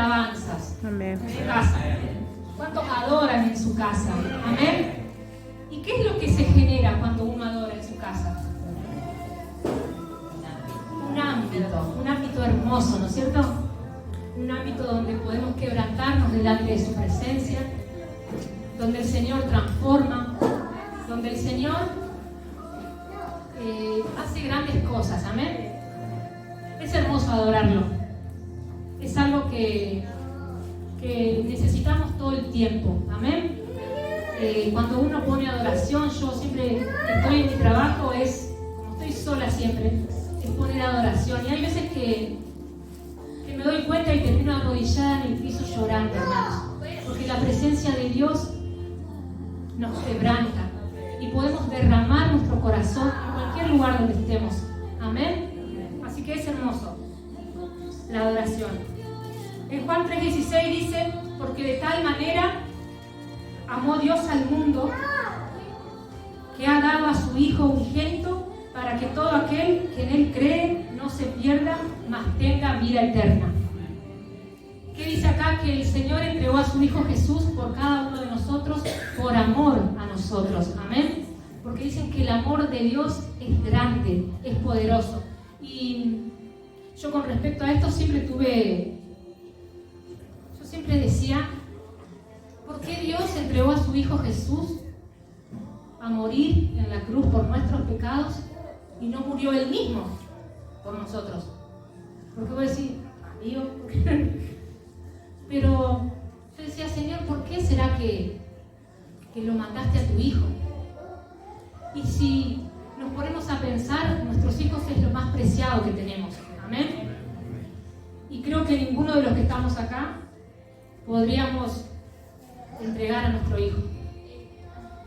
alabanzas Amén. en su casa? ¿Cuántos adoran en su casa? Amén. ¿Y qué es lo que se genera cuando uno adora en su casa? Un ámbito hermoso, ¿no es cierto? Un ámbito donde podemos quebrantarnos delante de su presencia, donde el Señor transforma, donde el Señor hace grandes cosas, amén. Es hermoso adorarlo. Es algo que necesitamos todo el tiempo, amén. Cuando uno pone adoración, yo siempre estoy en mi trabajo, como estoy sola siempre, es poner adoración. Y hay veces que me doy cuenta y termino arrodillada en el piso llorando, hermanos, porque la presencia de Dios nos quebranta y podemos derramar nuestro corazón en cualquier lugar donde estemos, amén. Así que es hermoso la adoración. En Juan 3:16 dice: porque de tal manera amó Dios al mundo que ha dado a su Hijo unigénito, para que todo aquel que en Él cree no se pierda, mas tenga vida eterna. ¿Qué dice acá? Que el Señor entregó a su Hijo Jesús por cada uno de nosotros, por amor a nosotros, amén. Porque dicen que el amor de Dios es grande, es poderoso. Y yo con respecto a esto siempre decía, ¿por qué Dios entregó a su Hijo Jesús a morir en la cruz por nuestros pecados y no murió Él mismo por nosotros? Porque voy a decir, amigo, pero yo decía, Señor, ¿por qué será que lo mataste a tu Hijo? Y si nos ponemos a pensar, nuestros hijos es lo más preciado que tenemos, amén. Y creo que ninguno de los que estamos acá podríamos entregar a nuestro hijo,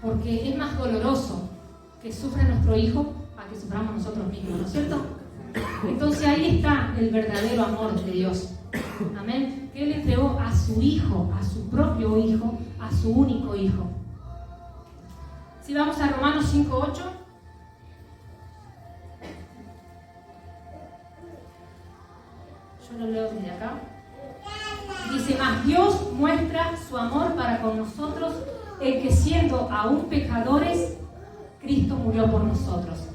porque es más doloroso que sufra nuestro hijo a que suframos nosotros mismos, ¿no es cierto? Entonces ahí está el verdadero amor de Dios, amén, que Él entregó a su Hijo, a su propio Hijo, a su único Hijo. Si vamos a Romanos 5:8, yo lo leo desde acá. Dice: mas Dios muestra su amor para con nosotros, en que siendo aún pecadores, Cristo murió por nosotros.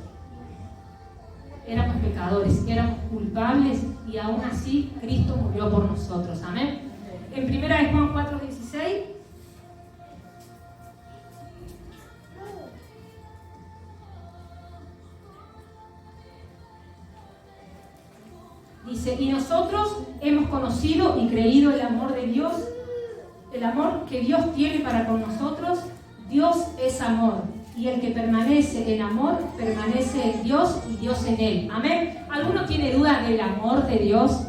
Éramos pecadores, éramos culpables, y aún así Cristo murió por nosotros, amén. En 1 Juan 4:16 dice: y nosotros hemos conocido y creído el amor de Dios, el amor que Dios tiene para con nosotros. Dios es amor, y el que permanece en amor, permanece en Dios y Dios en él, amén. ¿Alguno tiene duda del amor de Dios?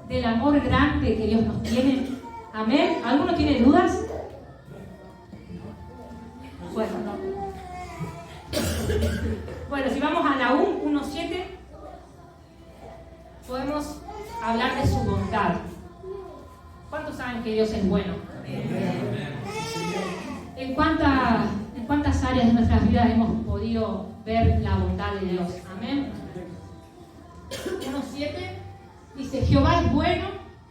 Del amor grande que Dios nos tiene, amén. ¿Alguno tiene dudas? Bueno, si vamos a Nahum 1:7, podemos hablar de su bondad. ¿Cuántos saben que Dios es bueno? ¿En cuántas áreas de nuestras vidas hemos podido ver la bondad de Dios? Amén. 1:7 dice: Jehová es bueno,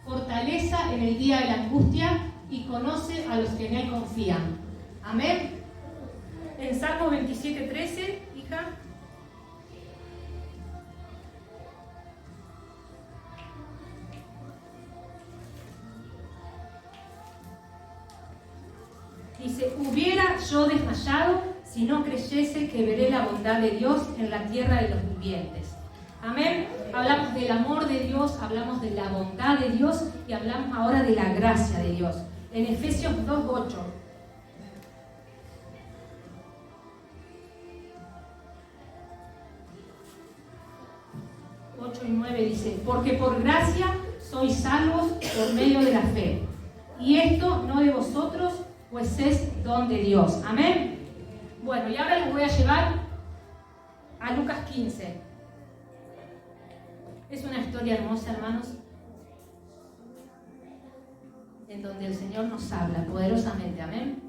fortaleza en el día de la angustia, y conoce a los que en Él confían. Amén. En Salmo 27:13, hija. Dice: hubiera yo desmayado si no creyese que veré la bondad de Dios en la tierra de los vivientes. Amén. Hablamos del amor de Dios, hablamos de la bondad de Dios y hablamos ahora de la gracia de Dios. En Efesios 2:8. 8 y 9 dice: porque por gracia sois salvos por medio de la fe. Y esto no de vosotros, pues es don de Dios. Amén. Bueno, y ahora les voy a llevar a Lucas 15. Es una historia hermosa, hermanos, en donde el Señor nos habla poderosamente. Amén.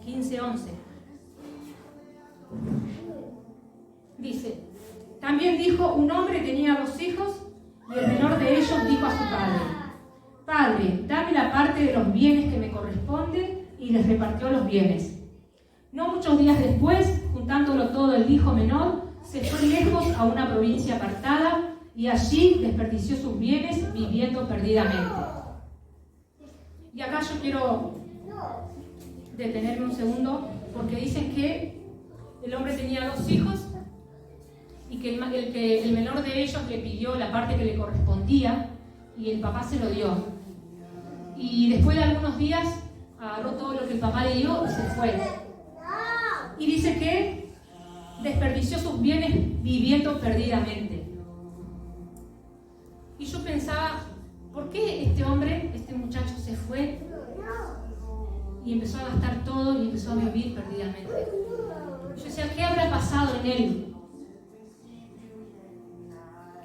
15:11. dice, también dijo, un hombre tenía 2 hijos y el menor de ellos dijo a su padre, Padre, dame la parte de los bienes que me corresponde, y les repartió los bienes. No muchos días después, juntándolo todo el hijo menor, se fue lejos a una provincia apartada y allí desperdició sus bienes viviendo perdidamente. Y acá yo quiero detenerme un segundo porque dicen que el hombre tenía 2 hijos y que el menor de ellos le pidió la parte que le correspondía y el papá se lo dio. Y después de algunos días agarró todo lo que el papá le dio y se fue. Y dice que desperdició sus bienes viviendo perdidamente. Y yo pensaba, ¿por qué este muchacho se fue y empezó a gastar todo y empezó a vivir perdidamente? Yo decía, ¿qué habrá pasado en él?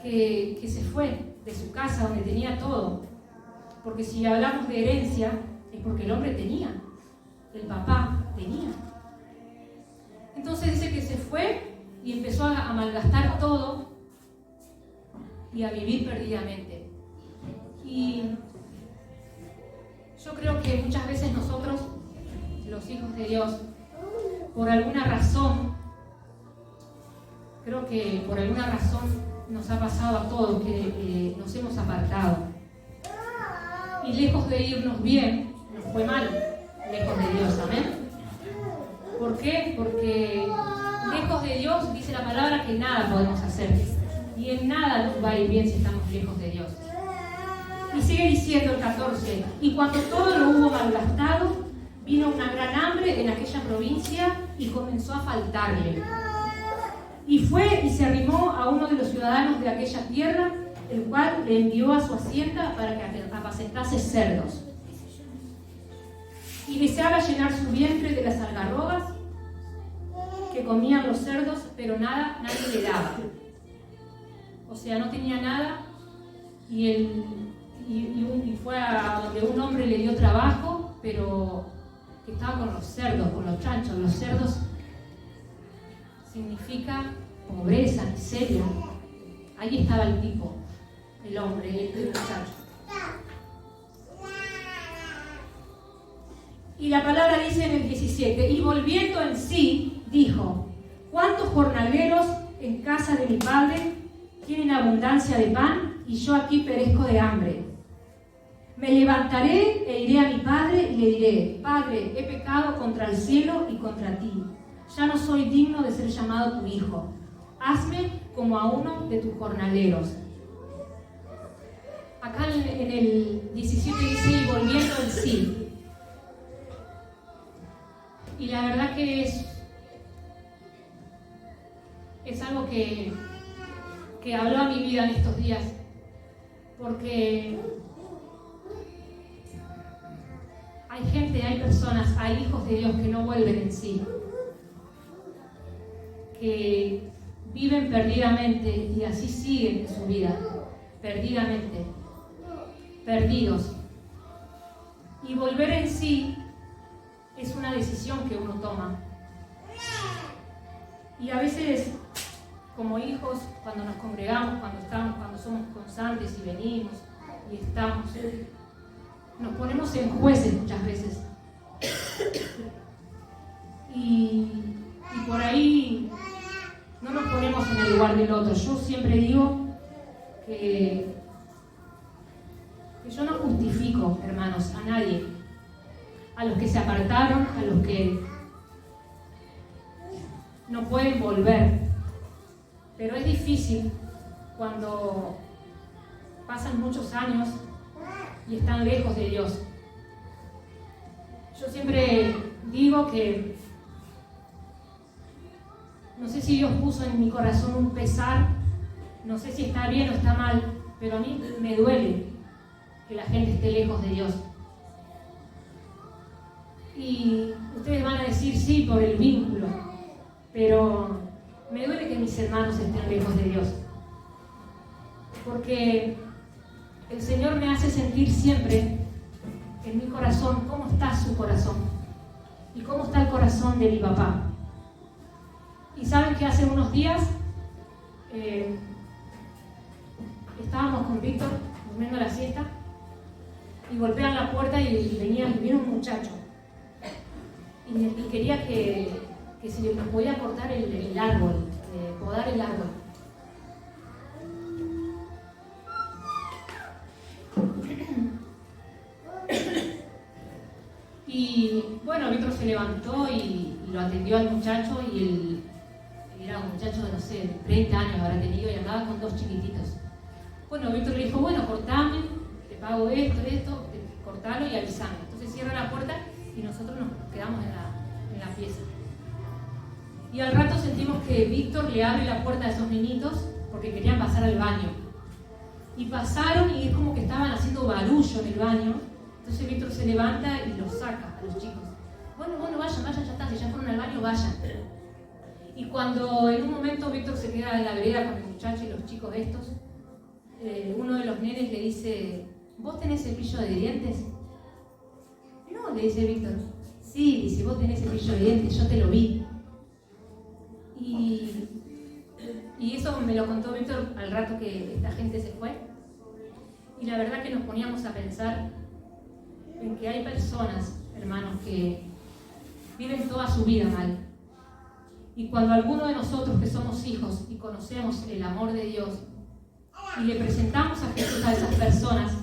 Que se fue de su casa donde tenía todo. Porque si hablamos de herencia, es porque el hombre tenía, el papá tenía. Entonces dice que se fue y empezó a malgastar todo y a vivir perdidamente. Y yo creo que muchas veces nosotros, los hijos de Dios, por alguna razón, creo que por alguna razón nos ha pasado a todos que nos hemos apartado. Y lejos de irnos bien, nos fue mal, lejos de Dios, amén. ¿Por qué? Porque lejos de Dios dice la palabra que nada podemos hacer. Y en nada nos va a ir bien si estamos lejos de Dios. Y sigue diciendo el 14, y cuando todo lo hubo malgastado, vino una gran hambre en aquella provincia y comenzó a faltarle. Y fue y se arrimó a uno de los ciudadanos de aquella tierra, el cual le envió a su hacienda para que apacentase cerdos. Y deseaba llenar su vientre de las algarrobas que comían los cerdos, pero nadie le daba. O sea, no tenía nada y fue a donde un hombre le dio trabajo, pero que estaba con los cerdos, con los chanchos. Los cerdos significa pobreza, miseria. Ahí estaba el tipo, el hombre, el muchacho. Y la palabra dice en el 17, y volviendo en sí, dijo, ¿cuántos jornaleros en casa de mi padre tienen abundancia de pan y yo aquí perezco de hambre? Me levantaré e iré a mi padre y le diré, Padre, he pecado contra el cielo y contra ti. Ya no soy digno de ser llamado tu hijo. Hazme como a uno de tus jornaleros. Acá en el 17 dice, y volviendo en sí. Y la verdad que es algo que habló a mi vida en estos días. Porque hay gente, hay personas, hay hijos de Dios que no vuelven en sí. Que viven perdidamente y así siguen en su vida. Perdidamente. Perdidos. Y volver en sí es una decisión que uno toma. Y a veces, como hijos, cuando nos congregamos, cuando somos constantes y venimos y estamos, nos ponemos en jueces muchas veces. Y por ahí no nos ponemos en el lugar del otro. Yo siempre digo que yo no justifico, hermanos, a nadie. A los que se apartaron, a los que no pueden volver. Pero es difícil cuando pasan muchos años y están lejos de Dios. Yo siempre digo que no sé si Dios puso en mi corazón un pesar, no sé si está bien o está mal, pero a mí me duele que la gente esté lejos de Dios. Y ustedes van a decir sí por el vínculo, pero me duele que mis hermanos estén lejos de Dios. Porque el Señor me hace sentir siempre en mi corazón cómo está su corazón y cómo está el corazón de mi papá. Y saben que hace unos días estábamos con Víctor durmiendo la siesta y golpean la puerta y viene un muchacho y quería que si le podía cortar el árbol, podar el árbol. Y bueno, Víctor se levantó y lo atendió al muchacho y él era un muchacho de, no sé, 30 años habrá tenido y andaba con 2 chiquititos. Bueno, Víctor le dijo, bueno, cortame, te pago esto, cortalo y avísame. Entonces cierra la puerta y nosotros nos quedamos en la pieza. Y al rato sentimos que Víctor le abre la puerta a esos niñitos porque querían pasar al baño. Y pasaron y es como que estaban haciendo barullo en el baño. Entonces Víctor se levanta y los saca a los chicos. Bueno, vayan, ya está, si ya fueron al baño, vayan. Y cuando en un momento Víctor se queda en la vereda con el muchacho y los chicos estos, uno de los nenes le dice, ¿vos tenés cepillo de dientes? No, le dice Víctor. Sí, dice, vos tenés cepillo de dientes, yo te lo vi. Y eso me lo contó Víctor al rato que esta gente se fue. Y la verdad que nos poníamos a pensar en que hay personas, hermanos, que viven toda su vida mal. Y cuando alguno de nosotros que somos hijos y conocemos el amor de Dios y le presentamos a Jesús a esas personas,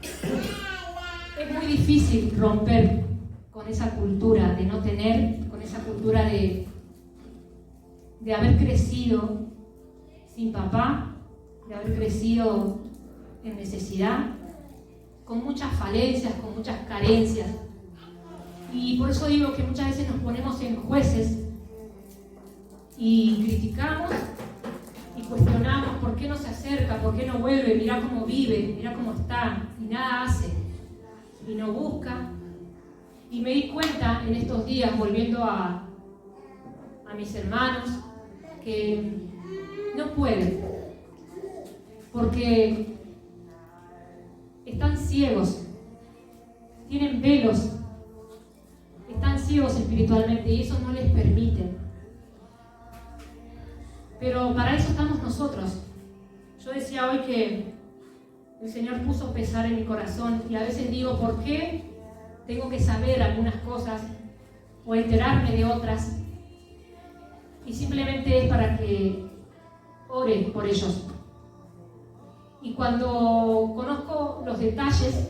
es muy difícil romper con esa cultura de no tener, con esa cultura de haber crecido sin papá, de haber crecido en necesidad, con muchas falencias, con muchas carencias. Y por eso digo que muchas veces nos ponemos en jueces y criticamos y cuestionamos por qué no se acerca, por qué no vuelve, mirá cómo vive, mirá cómo está, y nada hace, y no busca. Y me di cuenta en estos días, volviendo a mis hermanos, que no pueden, porque están ciegos, tienen velos, están ciegos espiritualmente y eso no les permite. Pero para eso estamos nosotros. Yo decía hoy que el Señor puso pesar en mi corazón y a veces digo, ¿por qué tengo que saber algunas cosas o enterarme de otras? Y simplemente es para que ore por ellos. Y cuando conozco los detalles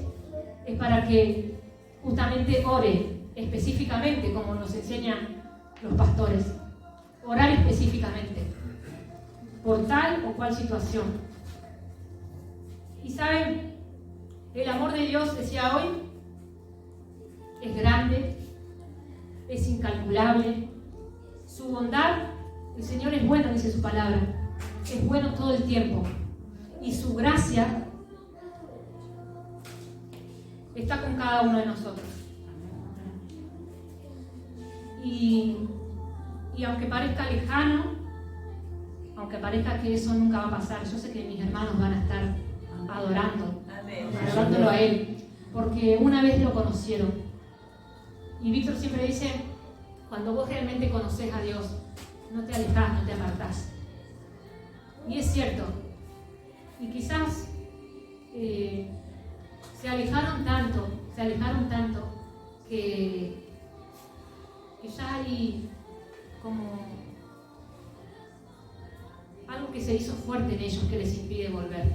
es para que justamente ore específicamente, como nos enseñan los pastores. Orar específicamente por tal o cual situación. Y saben, el amor de Dios, decía hoy, es grande, es incalculable. Su bondad, el Señor es bueno, dice su palabra, es bueno todo el tiempo. Y su gracia está con cada uno de nosotros. Y aunque parezca lejano, aunque parezca que eso nunca va a pasar, yo sé que mis hermanos van a estar adorándolo a Él, porque una vez lo conocieron. Y Víctor siempre dice, cuando vos realmente conocés a Dios, no te alejás, no te apartás. Y es cierto. Y quizás se alejaron tanto que ya hay como algo que se hizo fuerte en ellos que les impide volver.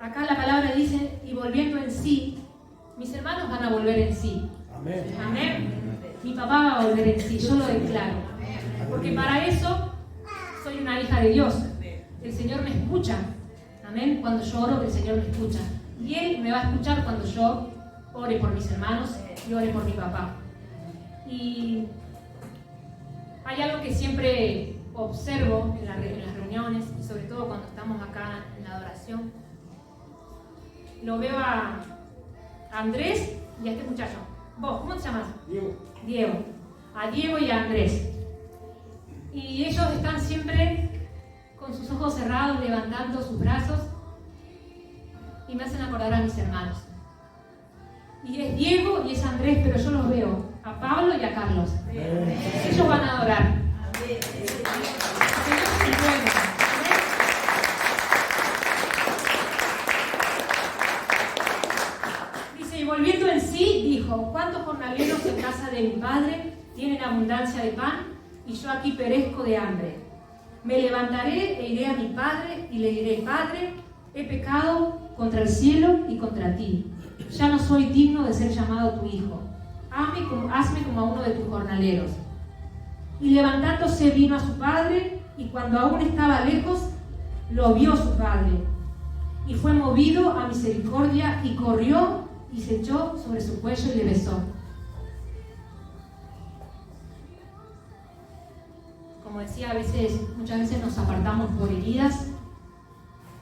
Acá la palabra dice, y volviendo en sí, mis hermanos van a volver en sí. Amén. Amén. Mi papá va a volver en sí, yo lo declaro. Porque para eso soy una hija de Dios. El Señor me escucha. Amén. Cuando yo oro, el Señor me escucha. Y Él me va a escuchar cuando yo ore por mis hermanos y ore por mi papá. Y hay algo que siempre observo en las reuniones, y sobre todo cuando estamos acá en la adoración. Lo veo a Andrés y a este muchacho. ¿Vos, cómo te llamas? Diego. A Diego y a Andrés. Y ellos están siempre con sus ojos cerrados, levantando sus brazos, y me hacen acordar a mis hermanos. Y es Diego y es Andrés, pero yo los veo a Pablo y a Carlos. Ellos van a adorar. Dice, y volviendo en sí, dijo, ¿cuántos jornaleros en casa de mi padre tienen abundancia de pan y yo aquí perezco de hambre? Me levantaré e iré a mi padre y le diré, Padre, he pecado contra el cielo y contra ti. Ya no soy digno de ser llamado tu hijo. Hazme como a uno de tus jornaleros. Y levantándose vino a su padre, y cuando aún estaba lejos, lo vio su padre. Y fue movido a misericordia, y corrió, y se echó sobre su cuello y le besó. Como decía, muchas veces nos apartamos por heridas,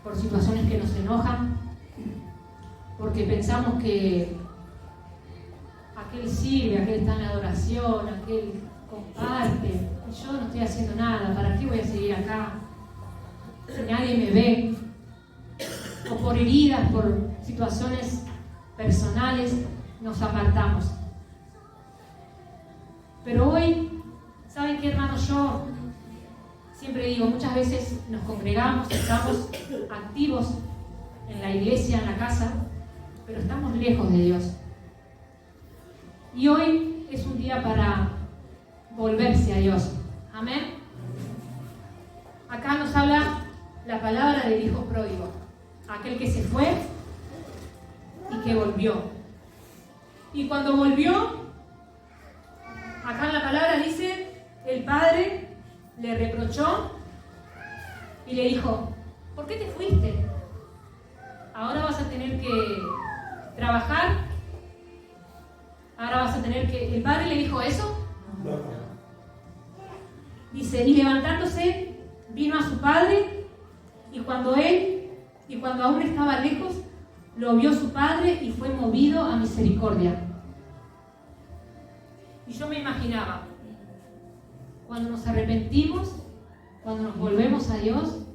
por situaciones que nos enojan, porque pensamos que aquel sirve, aquel está en la adoración, aquel comparte, y yo no estoy haciendo nada, ¿para qué voy a seguir acá? Si nadie me ve, o por heridas, por situaciones personales, nos apartamos. Pero hoy, ¿saben qué, hermanos? Yo siempre digo, muchas veces nos congregamos, estamos activos en la iglesia, en la casa, pero estamos lejos de Dios. Y hoy es un día para volverse a Dios. Amén. Acá nos habla la palabra del hijo pródigo, aquel que se fue y que volvió. Y cuando volvió, acá en la palabra dice, el padre le reprochó y le dijo, ¿por qué te fuiste? Ahora vas a tener que trabajar. Ahora vas a tener que... ¿El padre le dijo eso? No. Dice, y levantándose, vino a su padre, y cuando aún estaba lejos, lo vio su padre y fue movido a misericordia. Y yo me imaginaba, cuando nos arrepentimos, cuando nos volvemos a Dios,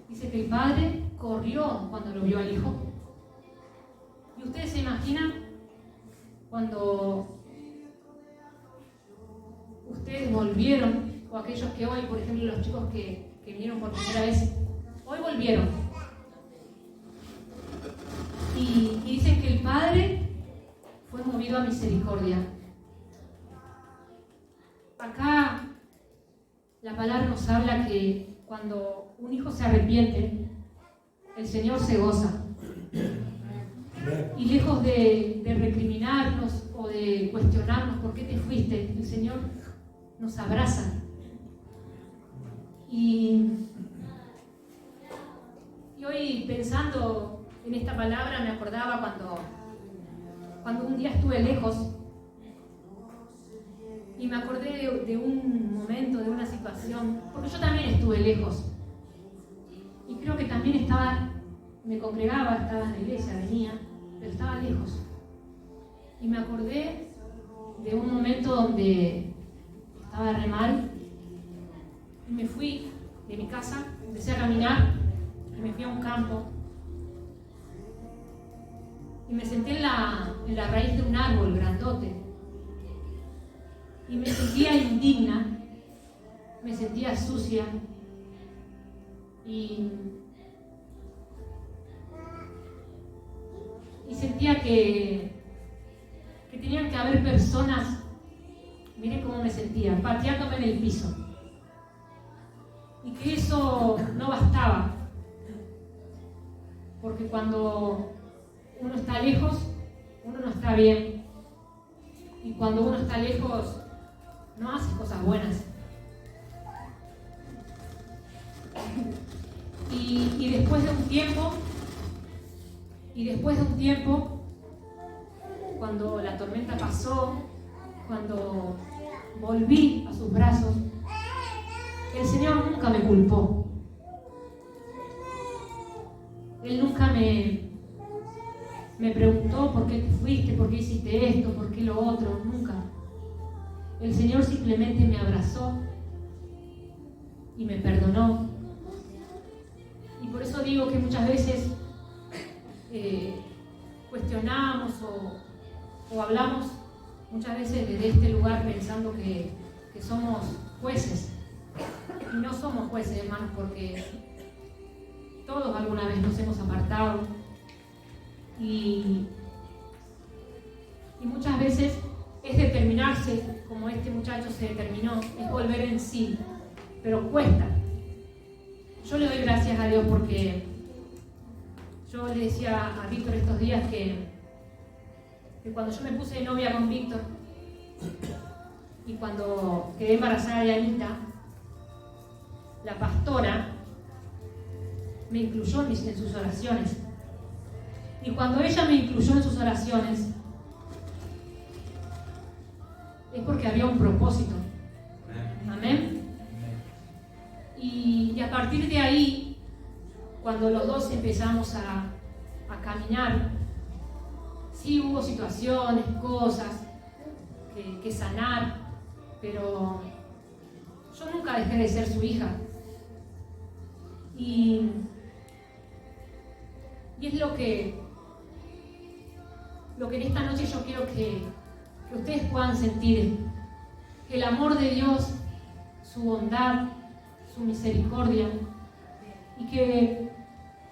dice que el padre corrió cuando lo vio al hijo. ¿Y ustedes se imaginan cuando ustedes volvieron, o aquellos que hoy, por ejemplo, los chicos que vinieron por primera vez, hoy volvieron? Y dicen que el padre fue movido a misericordia. Acá la palabra nos habla que cuando un hijo se arrepiente, el Señor se goza. Y lejos de recriminarnos o de cuestionarnos por qué te fuiste, el Señor nos abraza. Y hoy, pensando en esta palabra, me acordaba cuando un día estuve lejos y me acordé de un momento, de una situación, porque yo también estuve lejos y creo que también me congregaba, estaba en la iglesia, venía, pero estaba lejos. Y me acordé de un momento donde estaba re mal y me fui de mi casa, empecé a caminar y me fui a un campo y me senté en la raíz de un árbol grandote y me sentía indigna, me sentía sucia y sentía que tenían que haber personas, miren cómo me sentía, pateándome en el piso. Y que eso no bastaba, porque cuando uno está lejos, uno no está bien. Y cuando uno está lejos, no hace cosas buenas. Y después de un tiempo, cuando la tormenta pasó, cuando volví a sus brazos, el Señor nunca me culpó. Él nunca me preguntó por qué te fuiste, por qué hiciste esto, por qué lo otro, nunca. El Señor simplemente me abrazó y me perdonó. Y por eso digo que muchas veces cuestionamos o hablamos muchas veces desde este lugar pensando que somos jueces. Y no somos jueces, hermanos, porque todos alguna vez nos hemos apartado. Y muchas veces es determinarse, como este muchacho se determinó, es volver en sí, pero cuesta. Yo le doy gracias a Dios porque yo le decía a Víctor estos días que cuando yo me puse de novia con Víctor y cuando quedé embarazada de Anita, la pastora me incluyó en sus oraciones. Y cuando ella me incluyó en sus oraciones, es porque había un propósito. Amén. Y a partir de ahí, cuando los dos empezamos a caminar, sí hubo situaciones, cosas que sanar, pero yo nunca dejé de ser su hija. Y es lo que en esta noche yo quiero que ustedes puedan sentir, el amor de Dios, su bondad, su misericordia, y que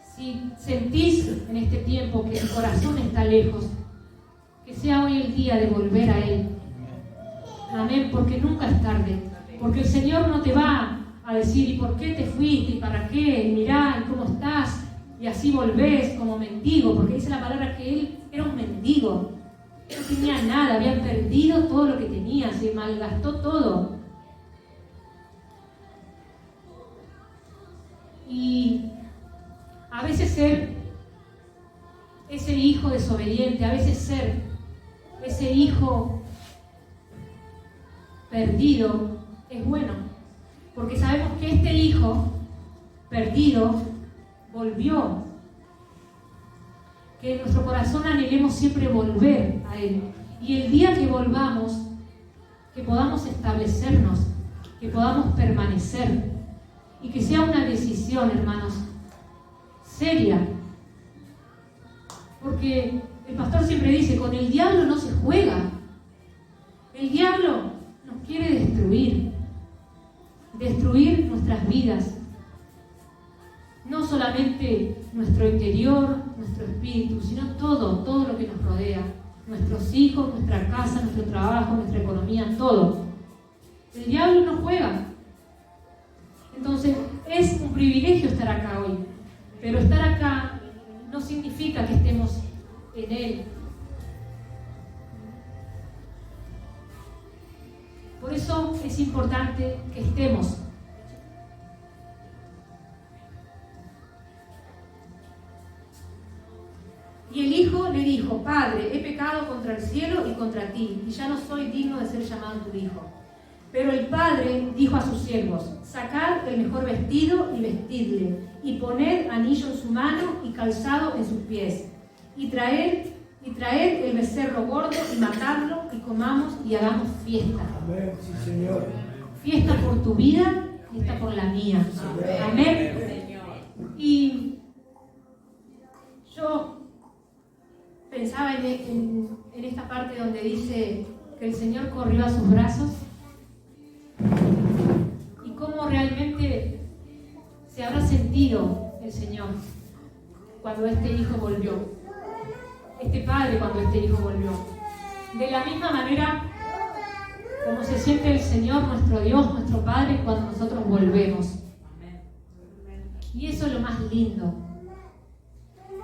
si sentís en este tiempo que el corazón está lejos, que sea hoy el día de volver a Él. Amén, porque nunca es tarde, porque el Señor no te va a decir ¿y por qué te fuiste? ¿Y para qué? Mirá, ¿y cómo estás? Y así volvés como mendigo, porque dice la palabra que Él era un mendigo. No tenía nada, había perdido todo lo que tenía, se malgastó todo. Y a veces ser ese hijo desobediente, a veces ser ese hijo perdido es bueno, porque sabemos que este hijo perdido volvió. Que en nuestro corazón anhelemos siempre volver a Él. Y el día que volvamos, que podamos establecernos, que podamos permanecer. Y que sea una decisión, hermanos, seria. Porque el pastor siempre dice, con el diablo no se juega. El diablo nos quiere destruir nuestras vidas. No solamente nuestro interior, nuestro espíritu, sino todo lo que nos rodea. Nuestros hijos, nuestra casa, nuestro trabajo, nuestra economía, todo. El diablo no juega. Entonces, es un privilegio estar acá hoy. Pero estar acá no significa que estemos en Él. Por eso es importante que estemos. Y el hijo le dijo, Padre, he pecado contra el cielo y contra ti, y ya no soy digno de ser llamado tu hijo. Pero el padre dijo a sus siervos, sacad el mejor vestido y vestidle, y poned anillo en su mano y calzado en sus pies, y traed el becerro gordo y matadlo, y comamos y hagamos fiesta. Amén, sí, Señor. Fiesta por tu vida, fiesta por la mía. Amén. Y yo pensaba en esta parte donde dice que el Señor corrió a sus brazos y cómo realmente se habrá sentido el Señor cuando este hijo volvió, este padre cuando este hijo volvió. De la misma manera como se siente el Señor, nuestro Dios, nuestro Padre, cuando nosotros volvemos. Y eso es lo más lindo.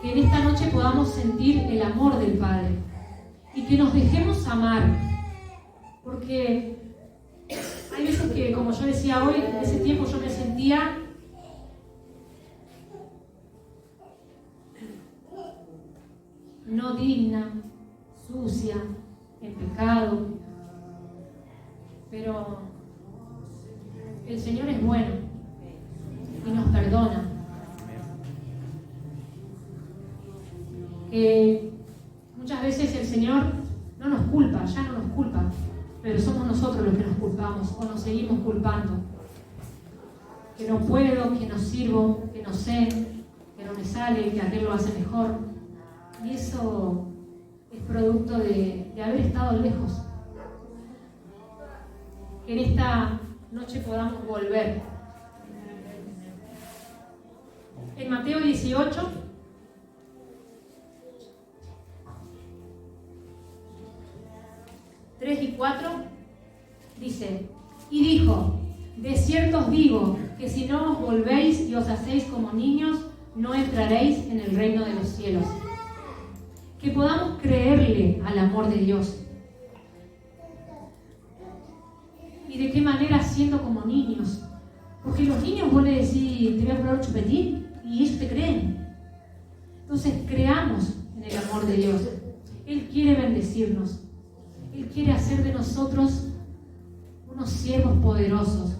Que en esta noche podamos sentir el amor del Padre y que nos dejemos amar, porque hay veces que, como yo decía hoy, en ese tiempo yo me sentía no digna, sucia, en pecado, pero el Señor es bueno y nos perdona. Que muchas veces el Señor no nos culpa, ya no nos culpa, pero somos nosotros los que nos culpamos o nos seguimos culpando. Que no puedo, que no sirvo, que no sé, que no me sale, que aquel lo hace mejor. Y eso es producto de haber estado lejos que en esta noche podamos volver. En Mateo 18, y 4, dice: y dijo: de cierto os digo, que si no os volvéis y os hacéis como niños, no entraréis en el reino de los cielos. Que podamos creerle al amor de Dios. ¿Y de qué manera? Siendo como niños. Porque los niños vos le decís: te voy a comprar un chupetín, y ellos te creen. Entonces creamos en el amor de Dios. Él quiere bendecirnos. Él quiere hacer de nosotros unos siervos poderosos.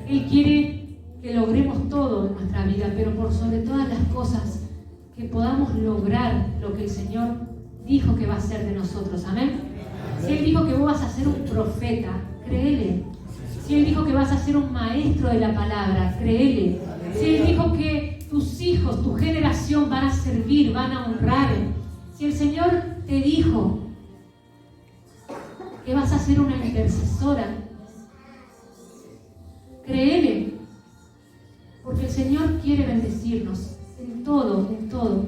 Él quiere que logremos todo en nuestra vida, pero por sobre todas las cosas, que podamos lograr lo que el Señor dijo que va a hacer de nosotros. Amén. Si Él dijo que vos vas a ser un profeta, créele. Si Él dijo que vas a ser un maestro de la palabra, créele. Si Él dijo que tus hijos, tu generación van a servir, van a honrar. Si el Señor te dijo que vas a ser una intercesora, créele. Porque el Señor quiere bendecirnos en todo, en todo.